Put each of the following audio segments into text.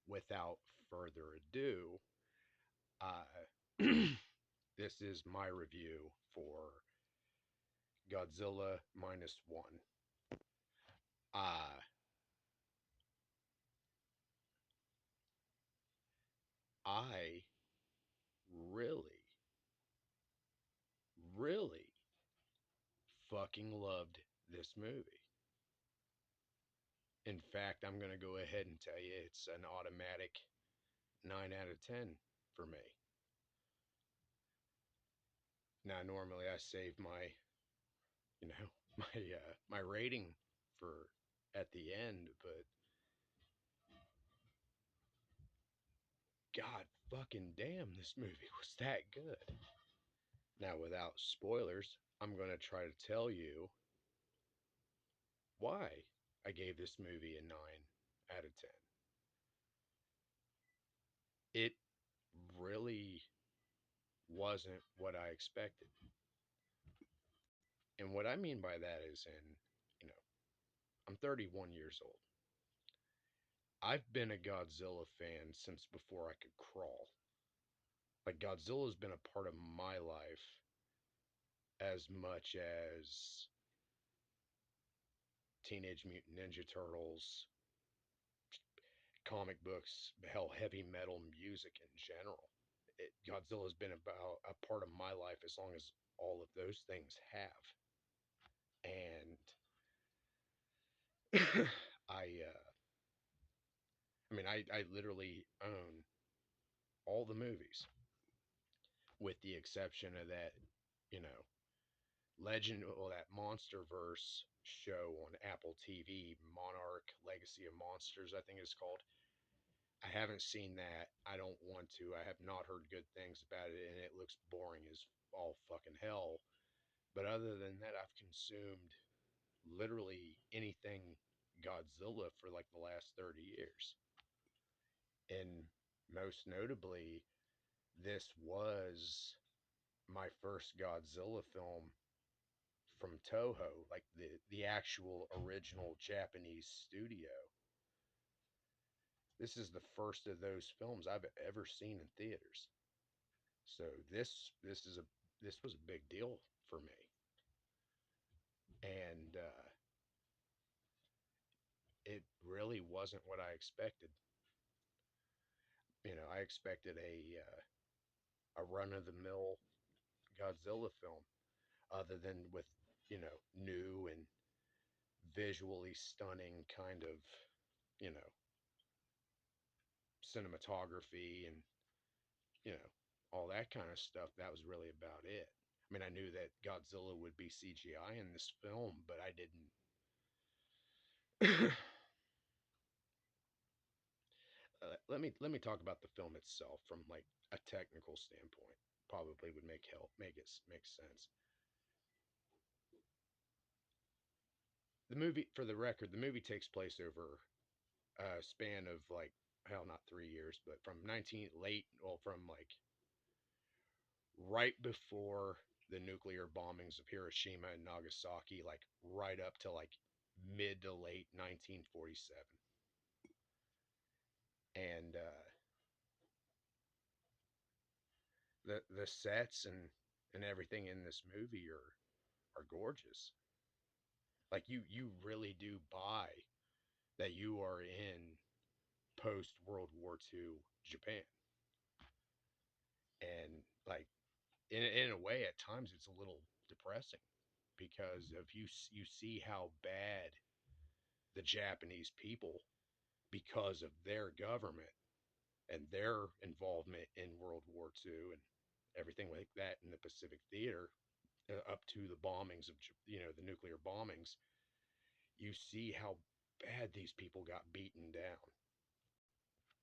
without further ado, uh, this is my review for Godzilla minus one. Uh, I really, really fucking loved this movie. In fact, I'm going to go ahead and tell you it's an automatic 9 out of 10 for me. Now, normally I save you know, my rating for at the end, but god fucking damn, this movie was that good. Now, without spoilers, I'm going to try to tell you why I gave this movie a 9 out of 10. It really wasn't what I expected. And what I mean by that is you know, I'm 31 years old. I've been a Godzilla fan since before I could crawl. Like, Godzilla's been a part of my life as much as Teenage Mutant Ninja Turtles, comic books, hell, heavy metal music in general. Godzilla's been about a part of my life as long as all of those things have. And I, I literally own all the movies, with the exception of that, you know, Legend, well, that MonsterVerse show on Apple TV, Monarch Legacy of Monsters, I think it's called. I haven't seen that. I don't want to. I have not heard good things about it, and it looks boring as all fucking hell. But other than that, I've consumed literally anything Godzilla for like the last 30 years. And most notably, this was my first Godzilla film from Toho, like the actual original Japanese studio. This is the first of those films I've ever seen in theaters. So this was a big deal for me, and it really wasn't what I expected. You know, I expected a run of the mill Godzilla film, other than with, you know, new and visually stunning kind of, you know, cinematography and, you know, all that kind of stuff. That was really about it. I mean, I knew that Godzilla would be CGI in this film, but I didn't. Let me talk about the film itself from like a technical standpoint. Probably would make it make sense. The movie, for the record, the movie takes place over a span of like, hell, not 3 years, but from 19 late, well, from like right before the nuclear bombings of Hiroshima and Nagasaki, like right up to like mid to late 1947. And the sets and everything in this movie are gorgeous. Like, you really do buy that you are in post World War II Japan. And like, in a way, at times it's a little depressing, because if you see how bad the Japanese people, because of their government and their involvement in World War II and everything like that in the Pacific Theater, up to the bombings of, you know, the nuclear bombings, you see how bad these people got beaten down.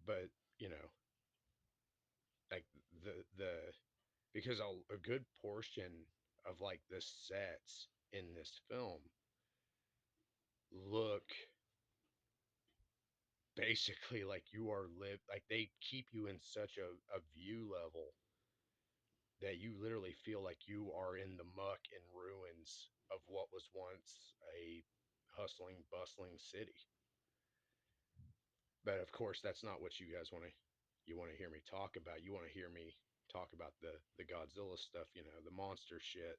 But, you know, like the because a good portion of like the sets in this film look basically like you are live, like they keep you in such a view level that you literally feel like you are in the muck and ruins of what was once a hustling, bustling city. But of course, that's not what you guys want to. You want to hear me talk about. You want to hear me talk about the Godzilla stuff. You know, the monster shit.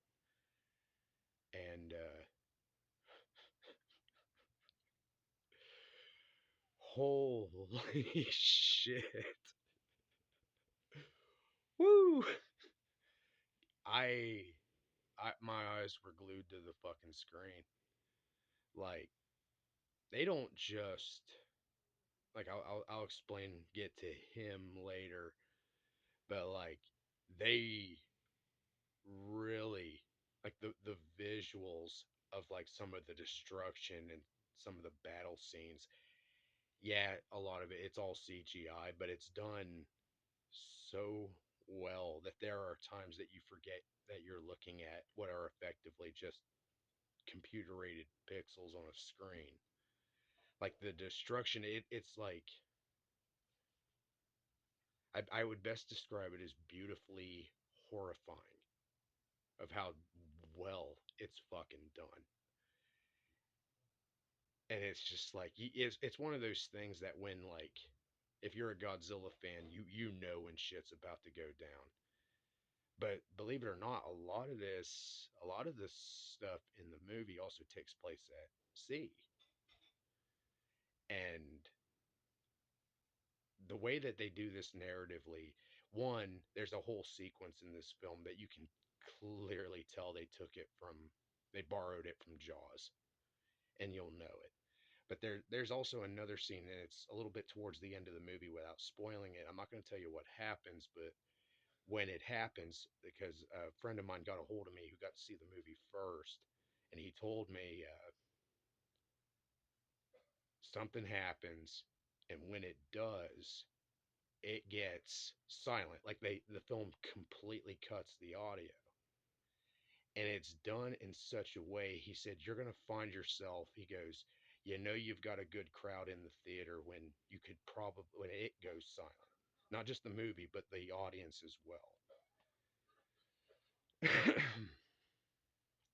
And holy shit! Woo! I, my eyes were glued to the fucking screen. Like they don't just like I'll explain get to him later, but like they really like the visuals of like some of the destruction and some of the battle scenes. Yeah, a lot of it's all CGI, but it's done so well that there are times that you forget that you're looking at what are effectively just computer rated pixels on a screen. Like the destruction, it's like I would best describe it as beautifully horrifying of how well it's fucking done. And it's just like it's one of those things that when like if you're a Godzilla fan, you know when shit's about to go down. But believe it or not, a lot of this stuff in the movie also takes place at sea. And the way that they do this narratively, one, there's a whole sequence in this film that you can clearly tell they borrowed it from Jaws, and you'll know it. But there's also another scene, and it's a little bit towards the end of the movie without spoiling it. I'm not going to tell you what happens, but when it happens, because a friend of mine got a hold of me who got to see the movie first, and he told me something happens, and when it does, it gets silent. Like the film completely cuts the audio. And it's done in such a way, he said, you're going to find yourself, he goes, you know, you've got a good crowd in the theater when you could probably, when it goes silent. Not just the movie, but the audience as well.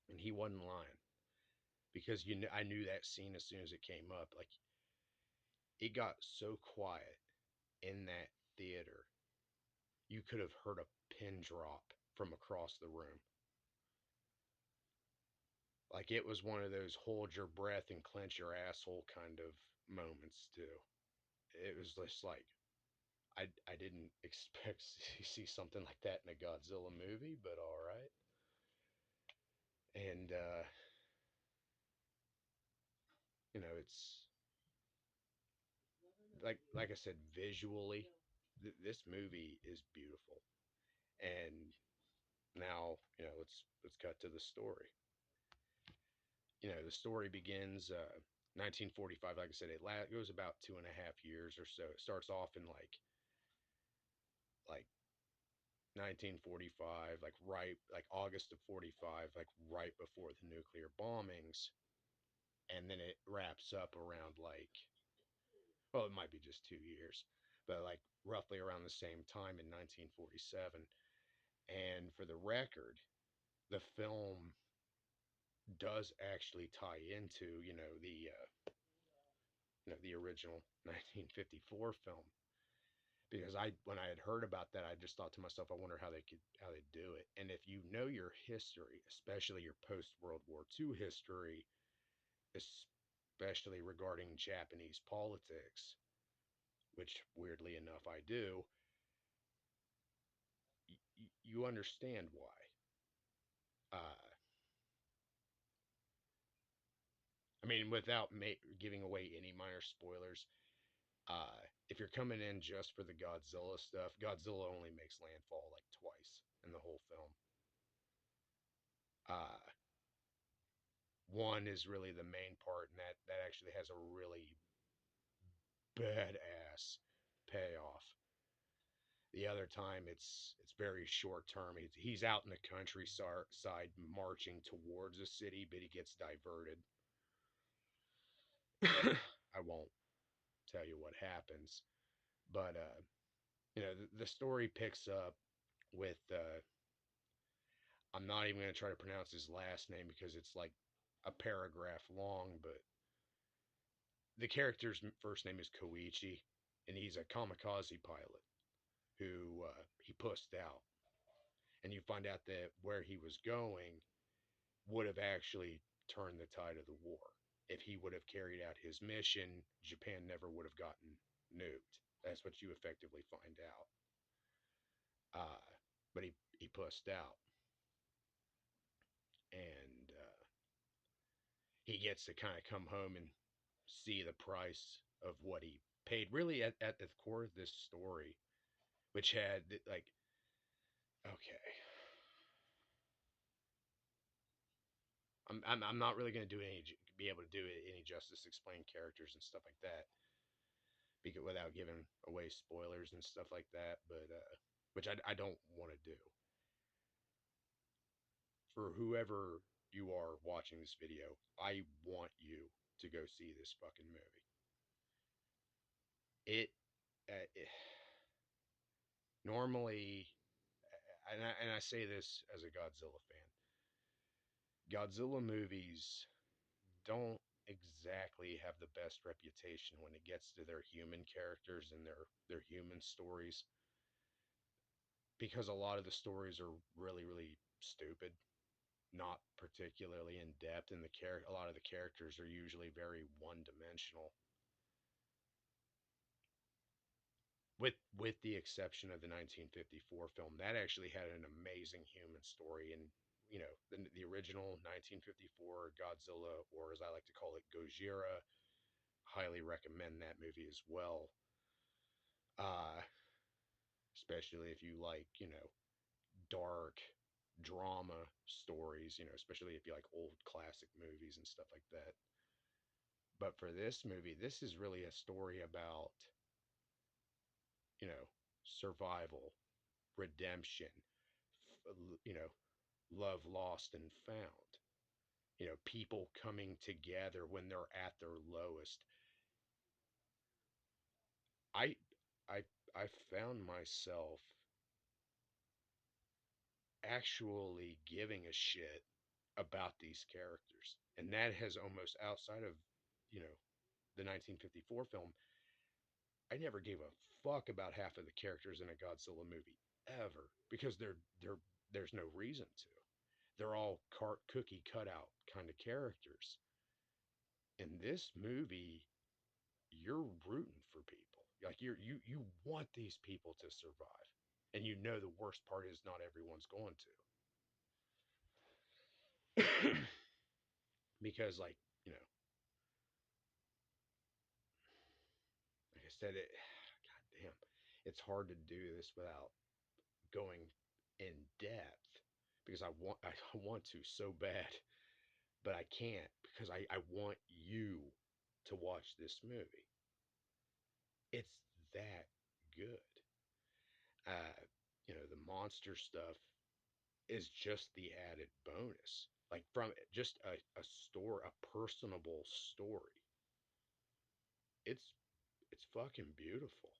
And he wasn't lying because I knew that scene as soon as it came up. Like it got so quiet in that theater, you could have heard a pin drop from across the room. Like it was one of those hold your breath and clench your asshole kind of moments too. It was just like I didn't expect to see something like that in a Godzilla movie, but all right. And it's like I said, visually, this movie is beautiful. And now let's cut to the story. The story begins 1945. Like I said, it goes about 2.5 years or so. It starts off in like 1945, like right like August of 45, like right before the nuclear bombings, and then it wraps up around like well, it might be just 2 years, but like roughly around the same time in 1947. And for the record, the film does actually tie into the original 1954 film, because I when I had heard about that, I just thought to myself, I wonder how they do it. And if you know your history, especially your post World War II history, especially regarding Japanese politics, which weirdly enough I do, you understand why. Uh, I mean, without giving away any minor spoilers, uh, if you're coming in just for the Godzilla stuff, Godzilla only makes landfall like twice in the whole film. Uh, One is really the main part, and that actually has a really badass payoff. The other time, it's very short term. He's out in the countryside marching towards a city, but he gets diverted. I won't tell you what happens, but the story picks up with I'm not even going to try to pronounce his last name because it's like a paragraph long, but the character's first name is Koichi, and he's a kamikaze pilot who he pussed out, and you find out that where he was going would have actually turned the tide of the war. If he would have carried out his mission, Japan never would have gotten nuked. That's what you effectively find out. Uh, but he pussed out, and he gets to kind of come home and see the price of what he paid. Really, at the core of this story, which had like, okay, I'm not really going to do any be able to do any justice, explain characters and stuff like that, because without giving away spoilers and stuff like that. But which I don't want to do. For whoever you are watching this video, I want you to go see this fucking movie. It normally, and I say this as a Godzilla fan, Godzilla movies don't exactly have the best reputation when it gets to their human characters and their human stories, because a lot of the stories are really stupid, not particularly in depth, and a lot of the characters are usually very one dimensional, with the exception of the 1954 film. That actually had an amazing human story. And the original 1954 Godzilla, or as I like to call it, Gojira, highly recommend that movie as well. uh Especially if you like, dark drama stories, especially if you like old classic movies and stuff like that. But for this movie, this is really a story about, you know, survival, redemption, you know, love lost and found. People coming together when they're at their lowest. I I I found myself actually giving a shit about these characters. And that has almost outside of, you know, the 1954 film, I never gave a fuck about half of the characters in a Godzilla movie ever, because there's no reason to. They're all cookie cutout kind of characters. In this movie, you're rooting for people. Like you want these people to survive. And the worst part is not everyone's going to. Because you know, like I said, God damn, it's hard to do this without going in depth, because I want to so bad, but I can't, because I want you to watch this movie. It's that good. Uh, the monster stuff is just the added bonus. Like, from just a personable story. It's it's fucking beautiful.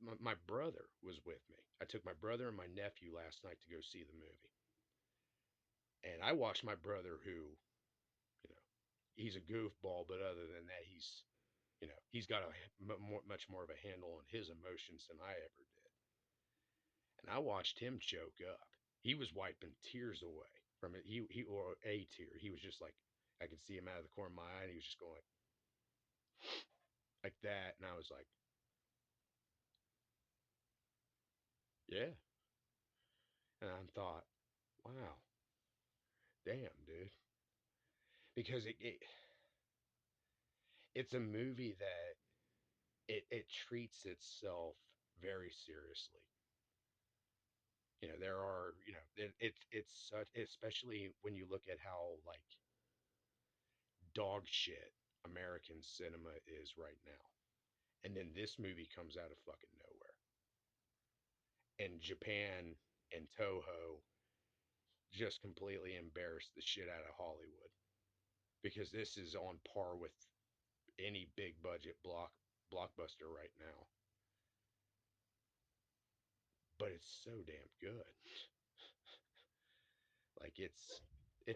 My brother was with me. I took my brother and my nephew last night to go see the movie. And I watched my brother, who, you know, he's a goofball, but other than that, he's got much more of a handle on his emotions than I ever did. And I watched him choke up. He was wiping tears away from it. He or a tear. He was just like, I could see him out of the corner of my eye, and he was just going like that. And I was like, yeah. And I thought, wow, damn, dude, because it's a movie that it treats itself very seriously. There are, it's such, especially when you look at how like dog shit American cinema is right now. And then this movie comes out of fucking nowhere. And Japan and Toho just completely embarrassed the shit out of Hollywood, because this is on par with any big budget blockbuster right now. But it's so damn good. Like, it's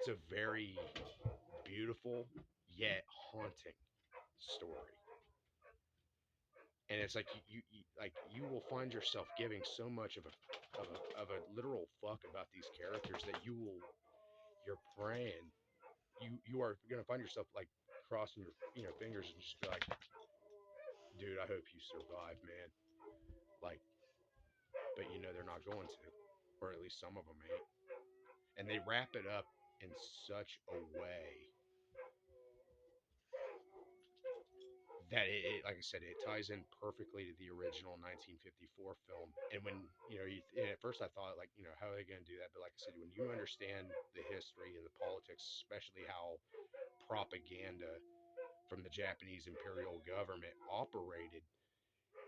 a very beautiful yet haunting story. and it's like like you will find yourself giving so much of a literal fuck about these characters that you're praying you are gonna find yourself like crossing your fingers and just be like, dude, I hope you survive, man. Like, but they're not going to, or at least some of them ain't. And they wrap it up in such a way that like I said, it ties in perfectly to the original 1954 film. And when at first I thought like, how are they going to do that? But like I said, when you understand the history and the politics, especially how propaganda from the Japanese imperial government operated,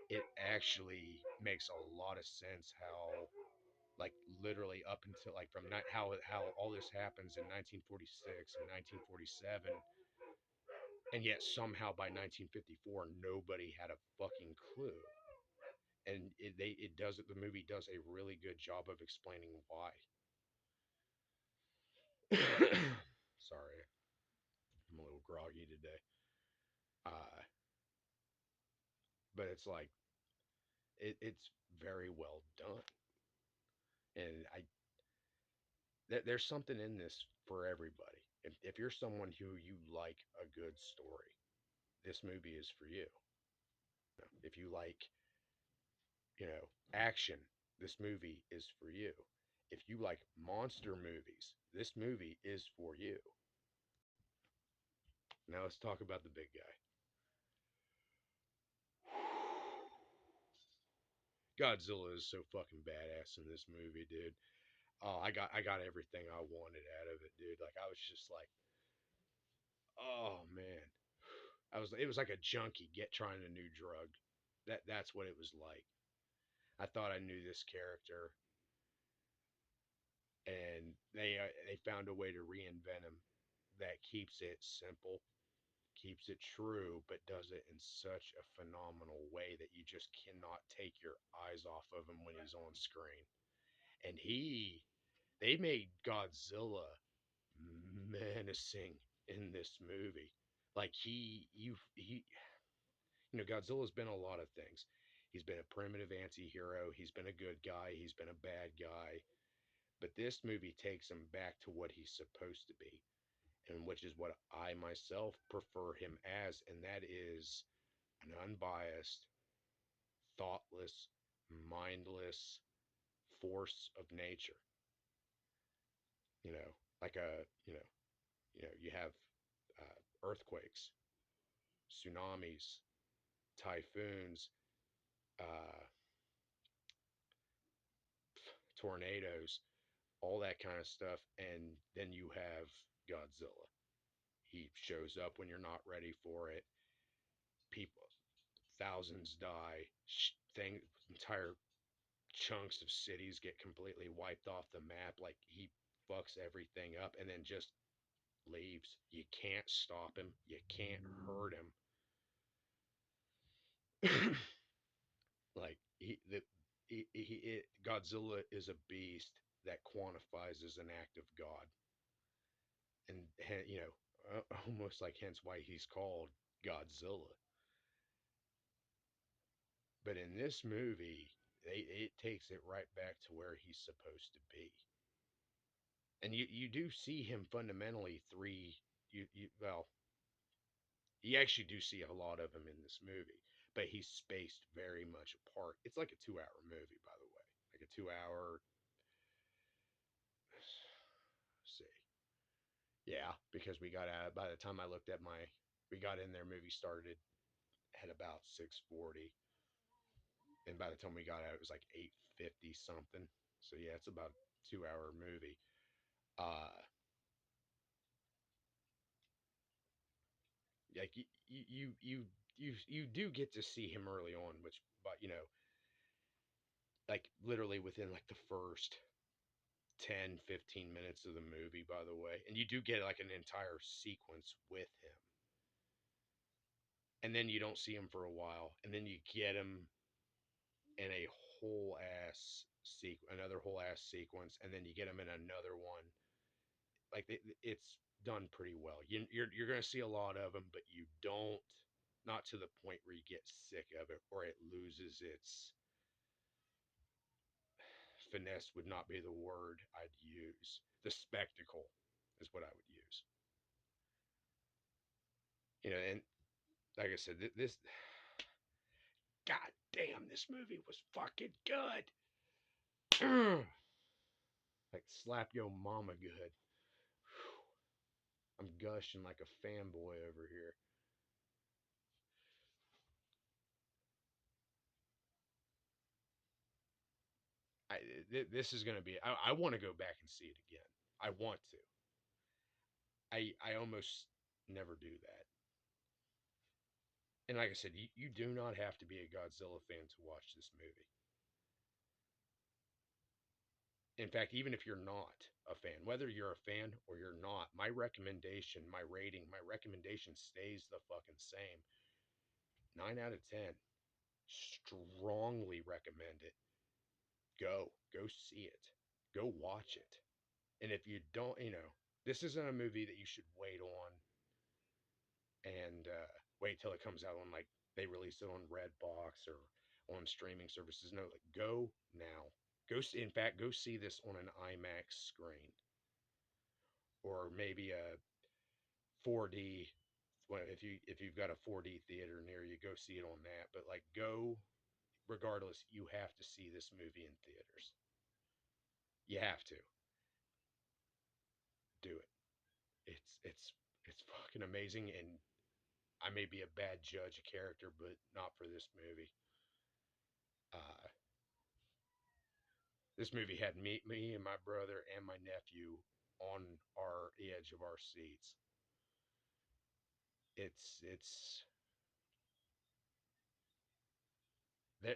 it actually makes a lot of sense how like literally up until like from how all this happens in 1946 and 1947, and yet somehow by 1954 nobody had a fucking clue. And the movie does a really good job of explaining why. Sorry, I'm a little groggy today. Uh, but it's like it's very well done, and there's something in this for everybody. If you're someone who you like a good story, this movie is for you. If you like, action, this movie is for you. If you like monster movies, this movie is for you. Now let's talk about the big guy. Godzilla is so fucking badass in this movie, dude. Oh, I got everything I wanted out of it, dude. Like I was just like, oh man. It was like a junkie trying a new drug. That's what it was like. I thought I knew this character, and they found a way to reinvent him that keeps it simple, keeps it true, but does it in such a phenomenal way that you just cannot take your eyes off of him when he's on screen. And they made Godzilla menacing in this movie. Like Godzilla's been a lot of things. He's been a primitive anti-hero, he's been a good guy, he's been a bad guy. But this movie takes him back to what he's supposed to be, and which is what I myself prefer him as, and that is an unbiased, thoughtless, mindless force of nature. You know, like you have earthquakes, tsunamis, typhoons, uh, tornadoes, all that kind of stuff, and then you have Godzilla. He shows up when you're not ready for it. People, thousands die. Entire chunks of cities get completely wiped off the map. Like he fucks everything up and then just leaves. You can't stop him. You can't hurt him. Like Godzilla is a beast that quantifies as an act of God, and almost like hence why he's called Godzilla. But in this movie, it takes it right back to where he's supposed to be. And you do see him fundamentally well, you actually do see a lot of him in this movie, but he's spaced very much apart. It's like a 2 hour movie, by the way. Like a 2 hour. See. Yeah, because we got out, by the time I looked at we got in there, movie started at about 6:40. And by the time we got out, it was like 8:50 something. So yeah, it's about a 2 hour movie. Uh, like you do get to see him early on, which, but like literally within like the first 10-15 minutes of the movie, by the way, and you do get like an entire sequence with him, and then you don't see him for a while, and then you get him in a another whole ass sequence, and then you get him in another one. Like it's done pretty well. You're gonna see a lot of them, but you don't not to the point where you get sick of it or it loses its finesse would not be the word I'd use. The spectacle is what I would use. And like I said, this, god damn, this movie was fucking good. Like slap yo mama good. I'm gushing like a fanboy over here. I, this is going to be, I want to go back and see it again. I want to. I almost never do that. And like I said, you do not have to be a Godzilla fan to watch this movie. In fact, even if you're not a fan, whether you're a fan or you're not, my recommendation, my rating, my recommendation stays the fucking same. 9 out of 10. Strongly recommend it. Go see it. Go watch it. And if you don't, this isn't a movie that you should wait on and wait till it comes out on, like, they release it on Redbox or on streaming services. No, like, go now. In fact, go see this on an IMAX screen or maybe a 4D. Well, if you've got a 4D theater near you, go see it on that. But like, go regardless. You have to see this movie in theaters. You have to do it. It's fucking amazing. And I may be a bad judge of character, but not for this movie. Uh, this movie had me and my brother and my nephew on our edge of our seats. It's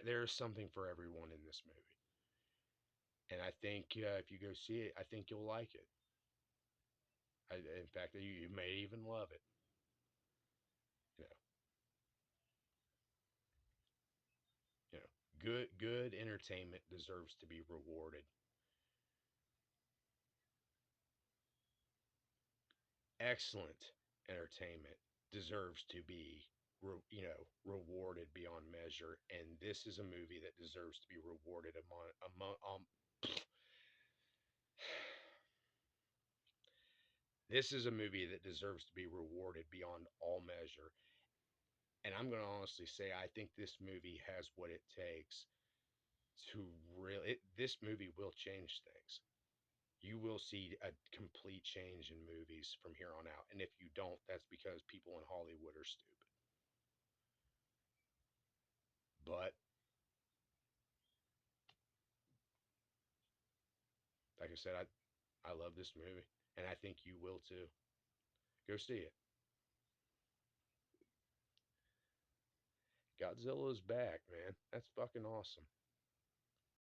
there's something for everyone in this movie, and I think if you go see it, I think you'll like it. In fact, you may even love it. You know, you know, good entertainment deserves to be rewarded. Excellent entertainment deserves to be rewarded beyond measure, and this is a movie that deserves to be rewarded among this is a movie that deserves to be rewarded beyond all measure. And I'm going to honestly say I think this movie has what it takes to this movie will change things. You will see a complete change in movies from here on out. And if you don't, that's because people in Hollywood are stupid. But like I said, I love this movie, and I think you will too. Go see it. Godzilla's back, man. That's fucking awesome.